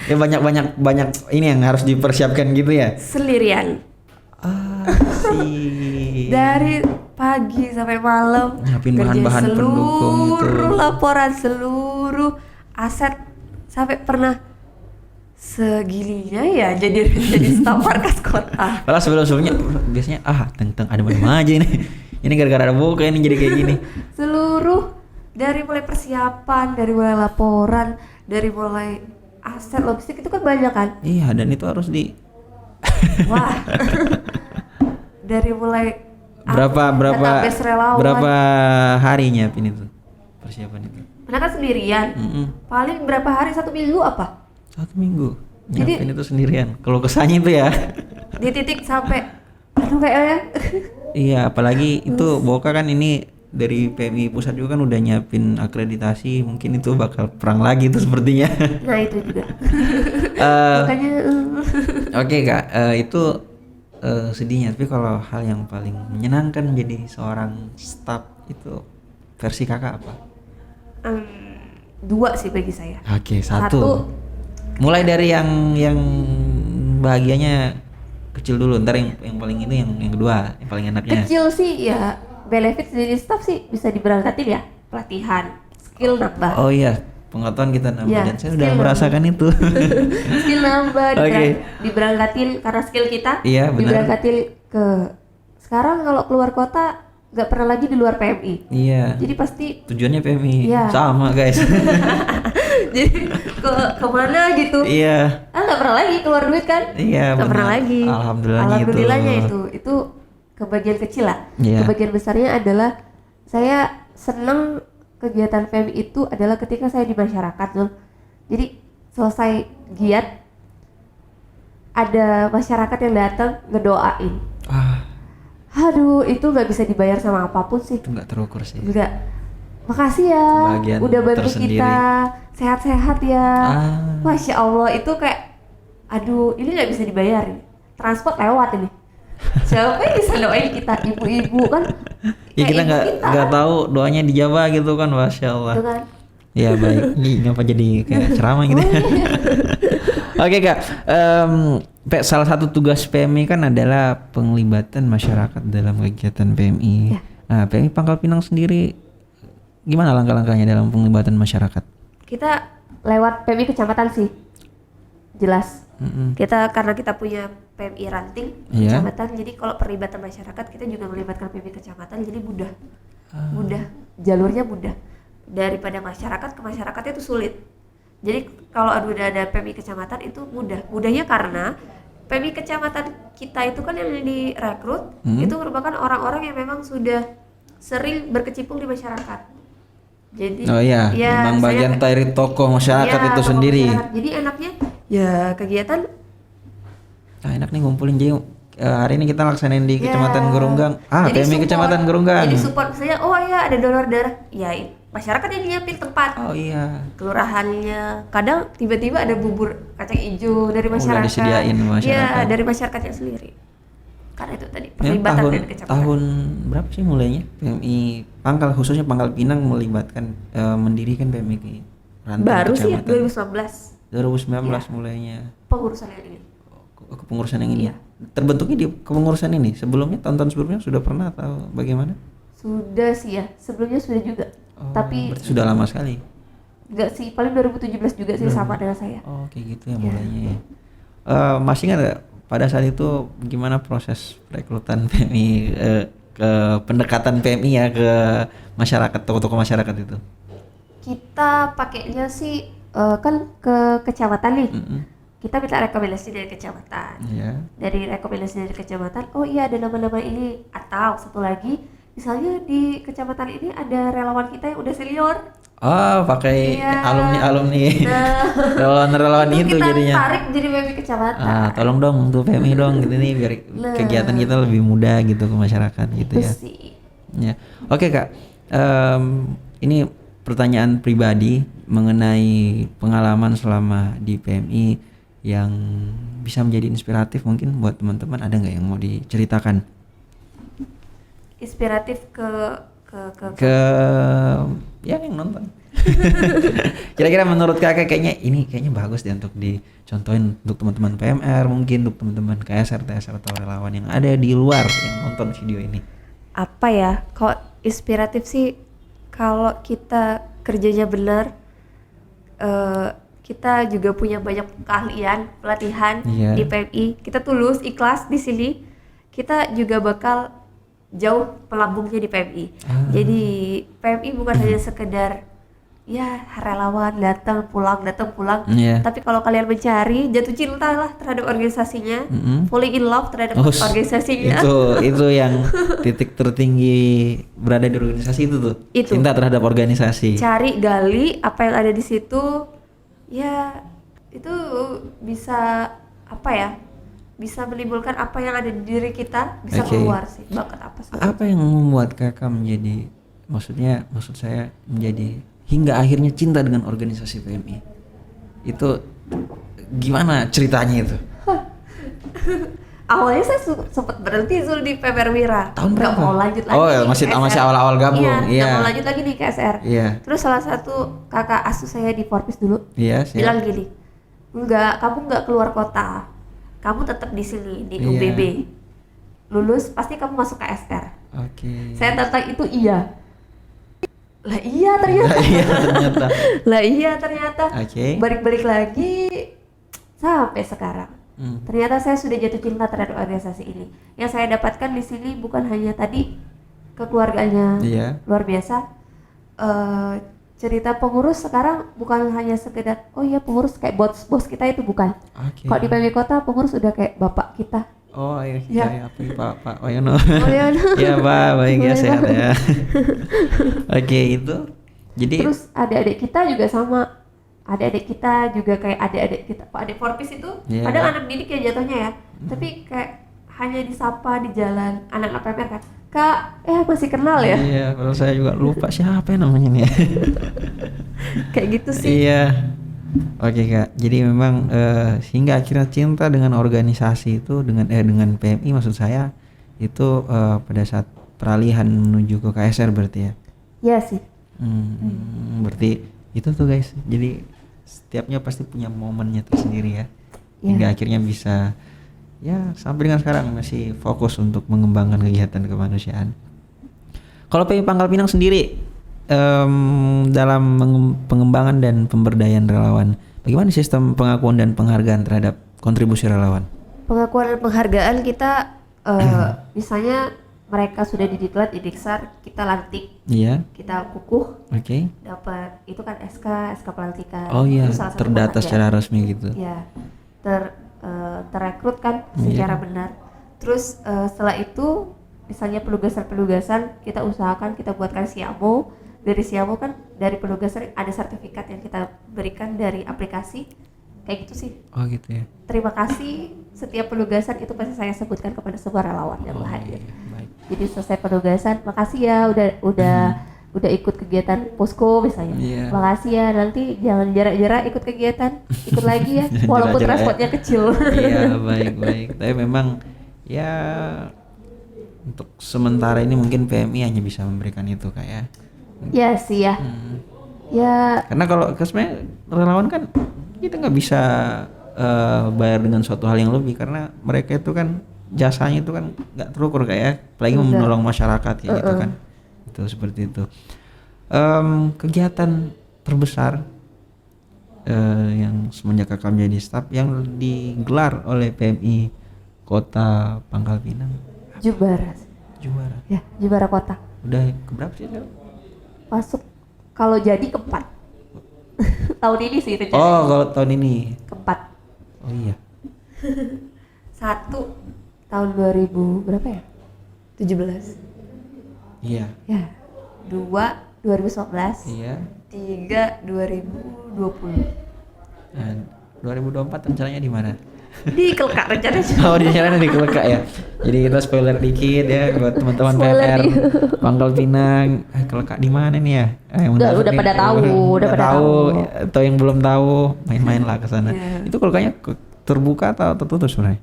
Ya banyak ini yang harus dipersiapkan gitu ya. Sendirian. Sih. Dari pagi sampai malam Nyiapin kerjain bahan-bahan pendukung itu. seluruh laporan, seluruh aset, sampai pernah segininya ya jadi staf markas kota. Padahal sebelumnya biasanya tentang ada mana aja ini. Ini gara-gara ada BOKA ini jadi kayak gini. Seluruh dari mulai persiapan, dari mulai laporan, dari mulai aset logistik itu kan banyak kan. Iya, dan itu harus Wah. Dari mulai database relawan. berapa hari nyiapin itu persiapan itu? Karena kan sendirian. Paling berapa hari, 1 minggu apa? 1 minggu Jadi- nyiapin itu sendirian. Kalau kesannya itu ya. Di titik sampai aduh kayaknya. Iya, apalagi itu BOKA kan ini dari PMI pusat juga kan udah nyiapin akreditasi, mungkin itu bakal perang lagi tuh sepertinya. Nah itu juga. Makanya Oke Kak, itu sedihnya. Tapi kalau hal yang paling menyenangkan menjadi seorang staf itu versi kakak apa? 2 sih bagi saya. Oke, satu. Mulai dari yang bahagianya kecil dulu, ntar yang paling ini yang kedua, yang paling enaknya. Kecil sih ya, benefit jadi staff sih bisa diberangkatin ya, pelatihan, skill nambah. Oh iya, pengetahuan kita nambah, Ya, dan saya udah skill merasakan itu. Skill nambah, Oke. diberangkatin karena skill kita. Iya, benar. Diberangkatin ke sekarang kalau keluar kota nggak pernah lagi di luar PMI. Iya. Jadi pasti Tujuannya PMI Iya. sama guys. jadi kemana gitu. Iya. Nggak pernah lagi keluar duit kan? Iya, Nggak pernah benar. lagi. Alhamdulillahnya itu kebagian kecil lah. Iya. Kebagian besarnya adalah saya seneng kegiatan PMI itu adalah ketika saya di masyarakat loh. Jadi selesai giat ada masyarakat yang datang ngedoain. Aduh, itu nggak bisa dibayar sama apapun sih. Itu nggak terukur sih. Enggak. Makasih ya, Kebahagiaan udah bantu tersendiri. kita, sehat-sehat ya. Masya Allah, itu kayak, aduh, ini nggak bisa dibayar nih. Transport lewat ini. Siapa yang bisa doain kita, ibu-ibu kan? Ya kita ibu nggak tahu doanya dijawab gitu kan, Masya Allah. Gitu kan? Ya baik, ini ngapa jadi kayak ceramah gitu. Oke Kak, salah satu tugas PMI kan adalah penglibatan masyarakat dalam kegiatan PMI. Ya. Nah, PMI Pangkal Pinang sendiri gimana langkah-langkahnya dalam penglibatan masyarakat? Kita lewat PMI kecamatan sih, jelas. Kita karena kita punya PMI ranting Iya. kecamatan, jadi kalau perlibatan masyarakat kita juga melibatkan PMI kecamatan, jadi mudah, jalurnya mudah. Daripada masyarakat ke masyarakatnya itu sulit. Jadi kalau udah ada PMI kecamatan itu mudah. Mudahnya karena PMI kecamatan kita itu kan yang direkrut itu merupakan orang-orang yang memang sudah sering berkecimpung di masyarakat. Jadi Oh iya, memang bagian dari tokoh masyarakat ya, itu tokoh sendiri. masyarakat. Jadi enaknya ya kegiatan Enak nih ngumpulin jadi hari ini kita laksanain di Kecamatan Gurunggang. jadi PMI support. Kecamatan Gurunggang. Jadi support misalnya, oh ya ada donor darah, ya masyarakat yang nyiapin tempat. Oh iya. Kelurahannya, kadang tiba-tiba ada bubur kacang hijau dari masyarakat. Udah disediain masyarakat. Iya, dari masyarakatnya sendiri. Karena itu tadi Ya, perlibatan dari kecamatan. tahun berapa sih mulainya PMI Pangkal, khususnya Pangkal Pinang melibatkan mendirikan PMI ranting Baru sih ya, kecamatan. 2019 2019 mulainya. pengurusan yang ini. Kepengurusan yang ini. Iya. Terbentuknya di kepengurusan ini. Sebelumnya tahun-tahun sebelumnya sudah pernah atau bagaimana? Sudah sih ya, sebelumnya sudah juga. Tapi Berarti sudah lama sekali. enggak sih, paling 2017 juga sih sama dengan saya. Oh, kayak gitu ya mulainya ya. Masih ingat gak pada saat itu gimana proses perekrutan PMI ke pendekatan PMI ya ke masyarakat, tokoh-tokoh masyarakat itu? Kita pakainya sih kan ke kecamatan nih. Kita minta rekomendasi dari kecamatan. Iya. Dari rekomendasi dari kecamatan, oh iya ada nama-nama ini, atau satu lagi misalnya di kecamatan ini ada relawan kita yang udah senior. Oh, pakai Iya. alumni Nah, relawan itu kita jadinya. tarik jadi PMI kecamatan. Tolong dong untuk PMI dong gitu nih biar kegiatan kita lebih mudah gitu ke masyarakat gitu Itu ya. sih. Ya. Oke Kak, ini pertanyaan pribadi mengenai pengalaman selama di PMI yang bisa menjadi inspiratif mungkin buat teman-teman, ada nggak yang mau diceritakan? Inspiratif ke Ya yang nonton. Kira-kira menurut Kakak kayaknya bagus deh untuk dicontohin untuk teman-teman PMR, mungkin untuk teman-teman KSR, TSR atau relawan yang ada di luar yang nonton video ini. apa ya? Kalau inspiratif sih kalau kita kerjanya benar, kita juga punya banyak keahlian, pelatihan Iya. di PMI. Kita tulus, ikhlas di sini. Kita juga bakal jauh pelambungnya di PMI. Jadi PMI bukan hanya sekedar ya relawan datang pulang, Iya. tapi kalau kalian mencari jatuh cinta lah terhadap organisasinya, falling in love terhadap organisasinya. Itu yang titik tertinggi berada di organisasi itu tuh. Itu. Cinta terhadap organisasi. Cari, gali apa yang ada di situ, ya itu bisa apa ya? Bisa menimbulkan apa yang ada di diri kita bisa Oke. keluar sih, bakat apa sih. Apa yang membuat Kakak menjadi, maksud saya menjadi hingga akhirnya cinta dengan organisasi PMI? Itu gimana ceritanya itu? Awalnya saya sempat berhenti Zul di PMR Wira. Tahun Nggak berapa? mau lanjut lagi. Oh, nih masih ke KSR. awal-awal gabung. Iya, Iya. nggak mau lanjut lagi nih ke KSR. Iya. Terus salah satu kakak asuh saya di Forpis dulu Iya, siap. bilang gini, enggak, kamu nggak keluar kota, kamu tetap di sini di Iya. UBB. Lulus pasti kamu masuk KSR. Oke. Saya tantang itu iya. Lah iya ternyata. ternyata. Lah iya ternyata. Oke. Balik-balik lagi sampai sekarang. Hmm. Ternyata saya sudah jatuh cinta terhadap organisasi ini. Yang saya dapatkan di sini bukan hanya tadi kekeluarganya Iya. luar biasa. Cerita pengurus sekarang bukan hanya sekedar oh iya pengurus kayak bos kita itu, bukan. Oke. Kalau di PMI Kota pengurus udah kayak bapak kita. Oh iya, Ya. saya apa Pak Wayono. Oh ya. Iya Pak, baik ya, Boleh, sehat Pak. ya. Oke itu. Jadi Terus adik-adik kita juga sama. adik-adik kita juga kayak adik-adik kita, Pak adik Forpis itu Iya. padahal anak didik ya jatuhnya ya, tapi kayak hanya disapa di jalan anak-anak PMR kan, Kak, masih kenal ya? Iya, kalau saya juga lupa siapa ya namanya nih. Kayak gitu sih. Iya. Oke Kak, jadi memang hingga akhirnya cinta dengan organisasi itu dengan PMI maksud saya itu pada saat peralihan menuju ke KSR berarti ya. Iya sih. Berarti itu tuh guys. Jadi setiapnya pasti punya momennya tersendiri ya. Iya. Hingga akhirnya bisa ya sampai dengan sekarang masih fokus untuk mengembangkan kegiatan kemanusiaan. Kalau PMI Pangkal Pinang sendiri dalam pengembangan dan pemberdayaan relawan, bagaimana sistem pengakuan dan penghargaan terhadap kontribusi relawan? Pengakuan dan penghargaan kita misalnya mereka sudah didiklat, didiksar, kita lantik, Iya. kita kukuh, Oke. dapat itu kan SK pelantikan. Oh iya, Itu salah satu terdata format ya. secara resmi gitu. Ya, terrekrut kan Iya. secara benar. Terus setelah itu misalnya penugasan kita usahakan kita buatkan siamo. Dari siamo kan dari penugasan ada sertifikat yang kita berikan dari aplikasi. Kayak gitu sih. Oh gitu ya. Terima kasih, setiap penugasan itu pasti saya sebutkan kepada sebuah relawan yang hadir. Baik. Jadi selesai penugasan, makasih ya udah ikut kegiatan posko misalnya. Iya. Makasih ya, nanti jangan jarak-jarak ikut kegiatan, ikut lagi ya, Jangan walaupun jarak-jarak ya. transportnya kecil. Iya, baik. Tapi memang ya untuk sementara ini mungkin PMI hanya bisa memberikan itu kayak. Ya sih ya. Ya Karena kalau sebenarnya relawan kan kita nggak bisa bayar dengan suatu hal yang lebih karena mereka itu kan jasanya itu kan nggak terukur kayak apalagi Enggak. menolong masyarakat ya gitu kan. Itu seperti itu. Kegiatan terbesar yang semenjak kakak menjadi staf yang digelar oleh PMI Kota Pangkal Pinang Jubara. Ya, Jubara Kota. udah keberapa sih sekarang? Masuk kalau jadi keempat. Tahun ini sih itu Oh kalau tahun ini. keempat. Oh iya. 1 tahun 2000 berapa ya? 17. Iya. Ya. 2 2019. Iya. 3 2020. Nah, 2024 rencananya di mana? Di Kelkak rencananya. Oh di sana di Kelekak ya. Jadi kita spoiler dikit ya buat teman-teman Spoiler PR nih. Pangkal Pinang. Kelekak di mana nih ya? Yang Udah mendapat nih, pada tahu, udah pada tahu. Atau yang belum tahu main-main lah ke sana. Iya. Itu Kelekaknya terbuka atau tertutup sebenarnya?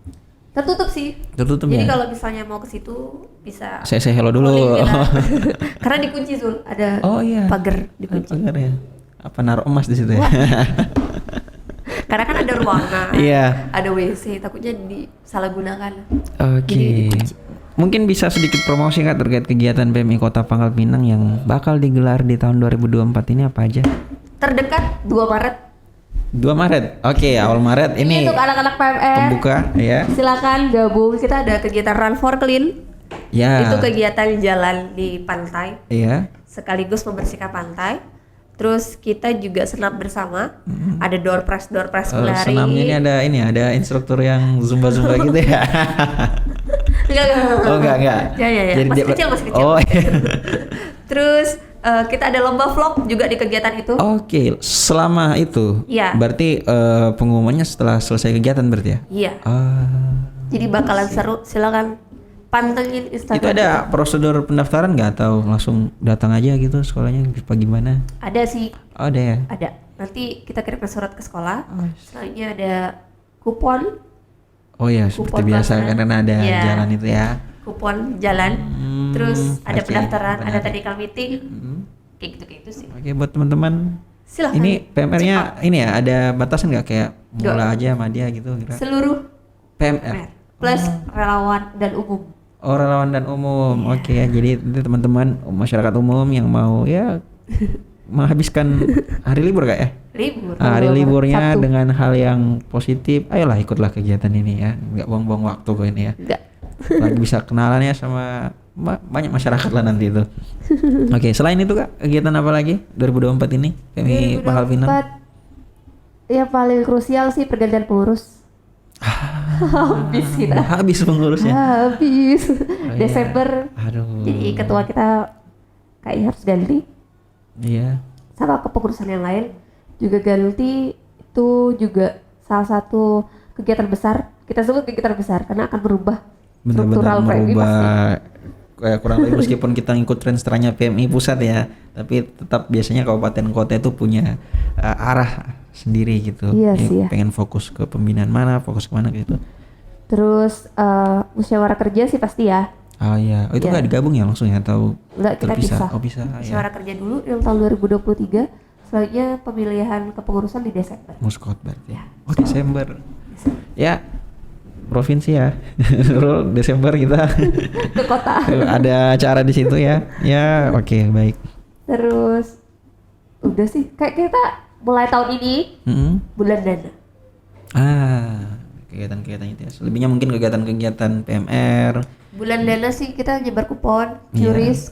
Tertutup sih. Tertutup Jadi ya. kalau misalnya mau ke situ bisa Saya say hello dulu. calling kita. Karena dikunci Zul, ada Oh iya. pagar dikunci. Pagar ya. Apa naruh emas di situ ya? Karena kan ada ruangan, Iya. ada WC, takutnya disalahgunakan. Oke. Jadi dikunci. Mungkin bisa sedikit promosi Kak terkait kegiatan PMI Kota Pangkal Pinang yang bakal digelar di tahun 2024 ini apa aja? Terdekat 2 Maret. 2 Maret. Oke, awal Maret ini Untuk anak-anak PMR. pembuka ya. Silakan gabung. Kita ada kegiatan Run for Clean. Ya. Itu kegiatan jalan di pantai Iya. sekaligus membersihkan pantai. Terus kita juga senam bersama. Ada door press berlari. Senamnya ini ada instruktur yang zumba gitu ya. Enggak. Oh enggak. Ya. Jadi Masih kecil. Oh iya. Terus kita ada lomba vlog juga di kegiatan itu. Oke, selama itu. Iya. Berarti pengumumannya setelah selesai kegiatan berarti ya? Iya. Ah. Jadi bakalan seru. Silakan pantengin Instagram. Itu ada prosedur pendaftaran nggak atau langsung datang aja gitu sekolahnya apa gimana? Ada sih. Oh, ada ya. Ada. Nanti kita kirimkan surat ke sekolah. Selanjutnya ada kupon. Oh ya, seperti Kupon biasa pelaksanaan. karena ada Iya. jalan itu ya. Kupon jalan. Terus ada oke, pendaftaran, ada menarik. technical meeting. Kayak gitu sih. Oke, buat teman-teman. Silahkan. Ini PMR-nya ini ya ada batasan nggak kayak Nggak. mula aja sama dia gitu kira? Seluruh PMR. plus relawan dan umum. Oh, relawan dan umum. Iya. Oke ya. Jadi nanti teman-teman masyarakat umum yang mau ya menghabiskan hari libur Kak ya? Libur. Hari liburnya Sabtu. dengan hal yang positif. Ayolah ikutlah kegiatan ini ya. Nggak buang-buang waktu kok ini ya. Enggak. Lagi bisa kenalannya sama banyak masyarakat lah nanti itu. Oke, selain itu Kak, kegiatan apa lagi 2024 ini? PMI Pangkal Pinang. 2024, ya paling krusial sih pergantian pengurus. Habis kita. Habis pengurusnya. Habis. iya. Desember. Aduh. Jadi ketua kita kayaknya harus ganti Iya. sama kepengurusan yang lain. juga Galti itu juga salah satu kegiatan besar, kita sebut kegiatan besar karena akan merubah Benar-benar struktural PMI merubah pasti. kurang lebih meskipun kita ngikut tren setelahnya PMI pusat ya, tapi tetap biasanya kabupaten kota itu punya arah sendiri gitu. Iya sih ya. Pengen fokus ke pembinaan mana, fokus ke mana gitu. Terus musyawarah kerja sih pasti ya. Oh iya, itu nggak digabung ya langsung ya atau Enggak, kita terpisah? pisah. Oh bisa. Ya. Musyawarah kerja dulu yang tahun 2023, selanjutnya pemilihan kepengurusan di Desember. Muskot berarti. Ya. Oh Desember. Ya provinsi ya. Desember kita Ke kota. ada acara di situ ya. Ya oke, baik. Terus udah sih kayak kita mulai tahun ini bulan dana. Kegiatan-kegiatan itu ya. Selebihnya mungkin kegiatan-kegiatan PMR. Bulan dana sih kita nyebar kupon QRIS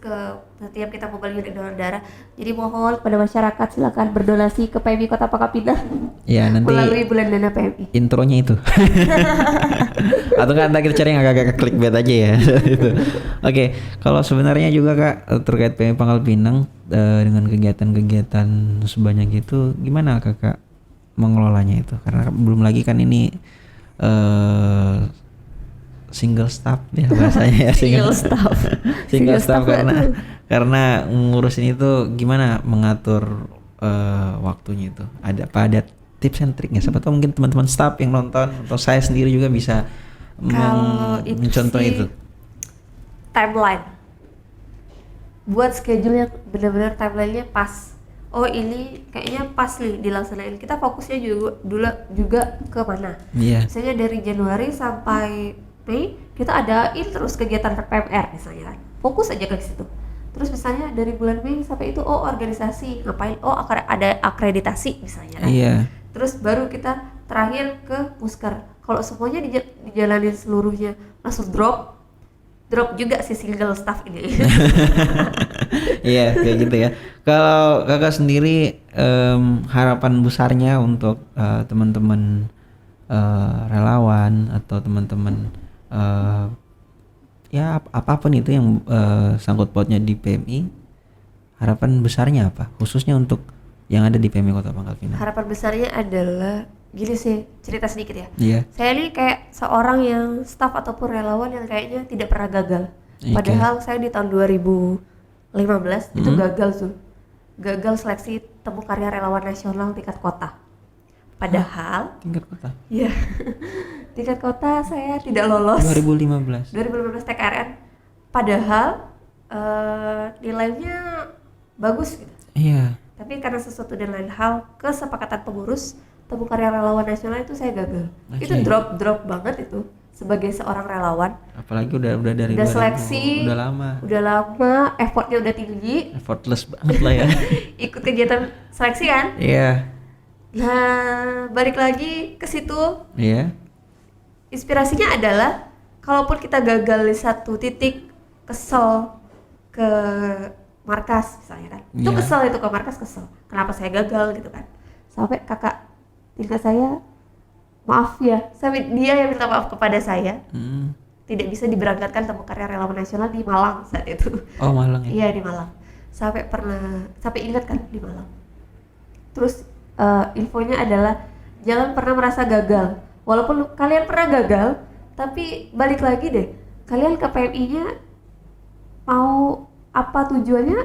ke setiap kita mobile unit donor darah. Jadi mohon pada masyarakat silakan berdonasi ke PMI Kota Pangkal Pinang. Ya nanti Melalui bulan dana PMI. intronya itu. Atau kan kita cari yang agak-agak clickbait aja ya. Itu. Oke, kalau sebenarnya juga Kak terkait PMI Pangkal Pinang dengan kegiatan-kegiatan sebanyak itu gimana Kakak mengelolanya itu? Karena belum lagi kan ini single staff ya bahasanya ya Single staff. single staff karena ngurusin itu gimana mengatur waktunya itu ada tips and triknya siapa tahu mungkin teman-teman staff yang nonton atau saya sendiri juga bisa mencontoh itu timeline buat schedule yang benar-benar timelinenya pas. Oh ini kayaknya pas nih dilaksanain, kita fokusnya juga ke mana. Misalnya dari Januari sampai Mei kita adain terus kegiatan PMR misalnya kan, fokus aja ke situ. Terus misalnya dari bulan Mei sampai itu organisasi ngapain, ada akreditasi misalnya kan. Terus baru kita terakhir ke Pusker. Kalau semuanya dijalanin seluruhnya langsung drop juga si single staff ini. Iya kayak gitu ya. Kalau Kakak sendiri harapan besarnya untuk teman-teman relawan atau teman-teman ya apapun itu yang sangkut pautnya di PMI, harapan besarnya apa khususnya untuk yang ada di PMI Kota Pangkal Pinang? Harapan besarnya adalah gini sih, cerita sedikit ya. Saya ini kayak seorang yang staff ataupun relawan yang kayaknya tidak pernah gagal. Padahal saya di tahun 2015 itu gagal seleksi temu karya relawan nasional tingkat kota. Padahal tingkat kota. Iya. Tingkat kota saya tidak lolos. 2015 TKRN. Padahal nilainya bagus gitu. Iya. Tapi karena sesuatu dan lain hal, kesepakatan pengurus temu karya relawan nasional itu saya gagal. Itu drop banget itu sebagai seorang relawan. Apalagi udah dari seleksi, udah lama, effortnya udah tinggi. Effortless banget lah ya. Ikut kegiatan seleksi kan? Iya. Nah, balik lagi ke situ. Iya. Inspirasinya adalah kalaupun kita gagal di satu titik, kesel ke markas misalnya kan. Itu kesel itu ke markas, kesel. Kenapa saya gagal gitu kan. Sampai kakak tingkat saya, maaf ya, sampai dia yang minta maaf kepada saya. Tidak bisa diberangkatkan temu karya relawan nasional di Malang saat itu. Oh, Malang ya. Iya, di Malang. Sampai ingat kan di Malang. Terus infonya adalah jangan pernah merasa gagal. Walaupun kalian pernah gagal, tapi balik lagi deh. Kalian ke PMI-nya mau apa tujuannya?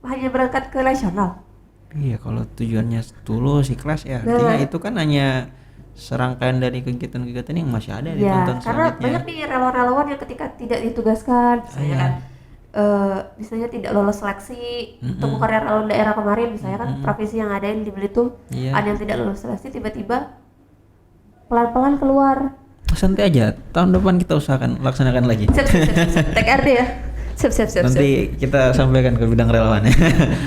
Hanya berangkat ke nasional. Iya, kalau tujuannya tulus, ikhlas ya. Artinya itu kan hanya serangkaian dari kegiatan-kegiatan yang masih ada di tonton selanjutnya. Karena banyak nih relawan-relawan yang ketika tidak ditugaskan, misalnya kan misalnya tidak lolos seleksi temu karya relawan daerah kemarin misalnya kan provinsi yang ada di Belitung ada yang tidak lolos seleksi, tiba-tiba pelan-pelan keluar. Santai aja, tahun depan kita usahakan laksanakan lagi. Siap. TKRD ya. Siap. Nanti kita sampaikan ke bidang relawan.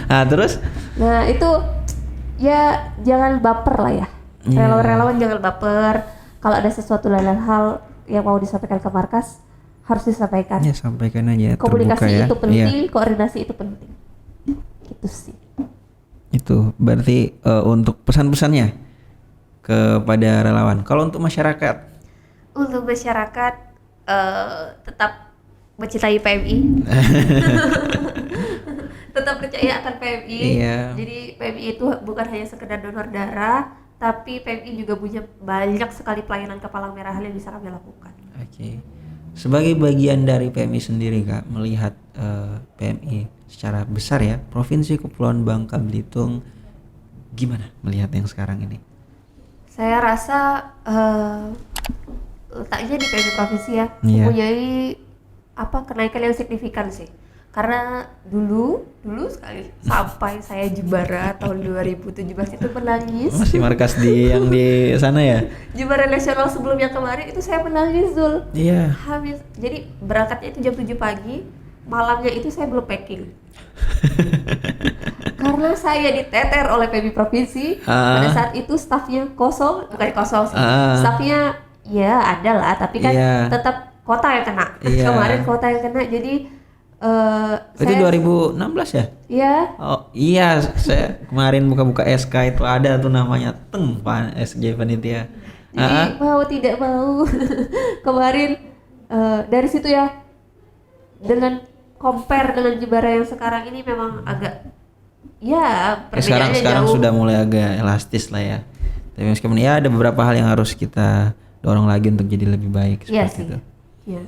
Nah terus? Nah itu ya jangan baper lah ya. Relawan-relawan jangan baper. Kalau ada sesuatu lain hal yang mau disampaikan ke markas, harus disampaikan. Ya sampaikan aja. Komunikasi itu penting, koordinasi itu penting. Gitu sih. Itu berarti untuk pesan-pesannya kepada relawan. Kalau untuk masyarakat? Untuk masyarakat tetap mencintai PMI. tetap percaya akan PMI. Iya. Jadi PMI itu bukan hanya sekedar donor darah, tapi PMI juga punya banyak sekali pelayanan kepalang merahan yang bisa kami lakukan. Oke. Sebagai bagian dari PMI sendiri Kak, melihat PMI secara besar ya, Provinsi Kepulauan Bangka Belitung, gimana melihat yang sekarang ini? Saya rasa letaknya di PMI provinsi ya, Iya. mempunyai kenaikan yang signifikan sih. Karena dulu sekali sampai saya juara tahun 2017 itu menangis. Masih markas yang di sana ya? Juara nasional sebelum yang kemarin itu saya menangis, Zul. Iya. Habis, jadi berangkatnya itu jam 7 pagi, malamnya itu saya belum packing. Karena saya diteter oleh PMI provinsi. Pada saat itu stafnya bukan kosong sih. Stafnya ya ada lah, tapi kan Iya. tetap kota yang kena. Iya. Kemarin kota yang kena, jadi Itu 2016 ya? Iya. Oh iya, saya kemarin buka-buka SK itu ada tuh namanya Pak SJ Panitia. Jadi mau tidak mau kemarin dari situ ya, dengan compare dengan Jebara yang sekarang ini memang agak ya perbedaannya Sekarang jauh. sudah mulai agak elastis lah ya. Tapi meskipun ya ada beberapa hal yang harus kita dorong lagi untuk jadi lebih baik Iya seperti sih. itu. Iya.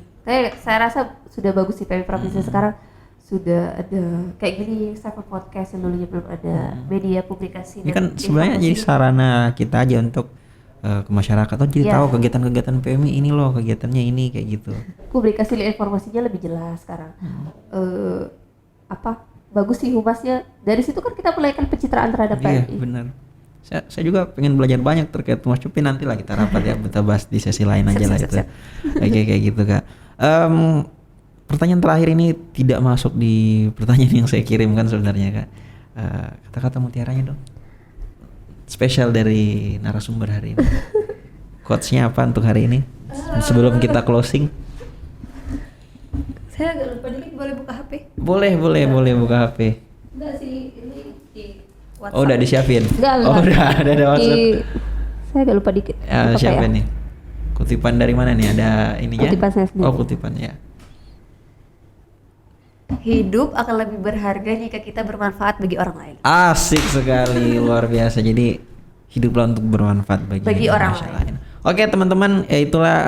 Saya rasa sudah bagus sih PMI provinsi sekarang, sudah ada kayak gini Seven Podcast yang dulunya belum ada, media publikasi. Ini dan kan sebenarnya jadi informasi. sarana kita aja untuk ke masyarakat, oh jadi Iya. tahu kegiatan-kegiatan PMI ini loh, kegiatannya ini kayak gitu. Publikasi dan informasinya lebih jelas sekarang. Bagus sih humasnya. Dari situ kan kita mulai kan pencitraan terhadap Iya PMI. benar. Saya juga pengen belajar banyak terkait Mas Cupi, nanti lah kita rapat ya, kita bahas di sesi lain aja lah itu. Oke kayak gitu Kak. Pertanyaan terakhir ini tidak masuk di pertanyaan yang saya kirimkan sebenarnya Kak. Kata-kata mutiaranya dong. Spesial dari narasumber hari ini. Quotes-nya apa untuk hari ini? Sebelum kita closing. Saya agak lupa dikit, boleh buka HP? Boleh buka HP. Enggak sih, ini di WhatsApp. Oh udah disiapin? Enggak. Oh udah ada WhatsApp. Saya agak lupa dikit. Lupa Siapa ya? nih? Kutipan dari mana nih? Ada ininya? Kutipan saya sendiri. Oh kutipan ya. Hidup akan lebih berharga jika kita bermanfaat bagi orang lain. Asik sekali, luar biasa. Jadi hiduplah untuk bermanfaat bagi orang manusia lain. Oke teman-teman, ya itulah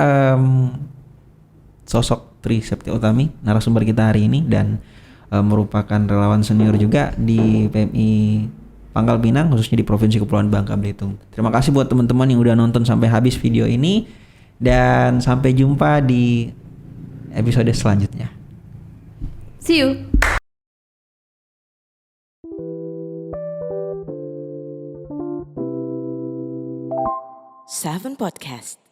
sosok Tri Septi Utami, narasumber kita hari ini, dan merupakan relawan senior juga di PMI Pangkal Pinang, khususnya di Provinsi Kepulauan Bangka Belitung. Terima kasih buat teman-teman yang udah nonton sampai habis video ini, dan sampai jumpa di episode selanjutnya. See you. Seven Podcast.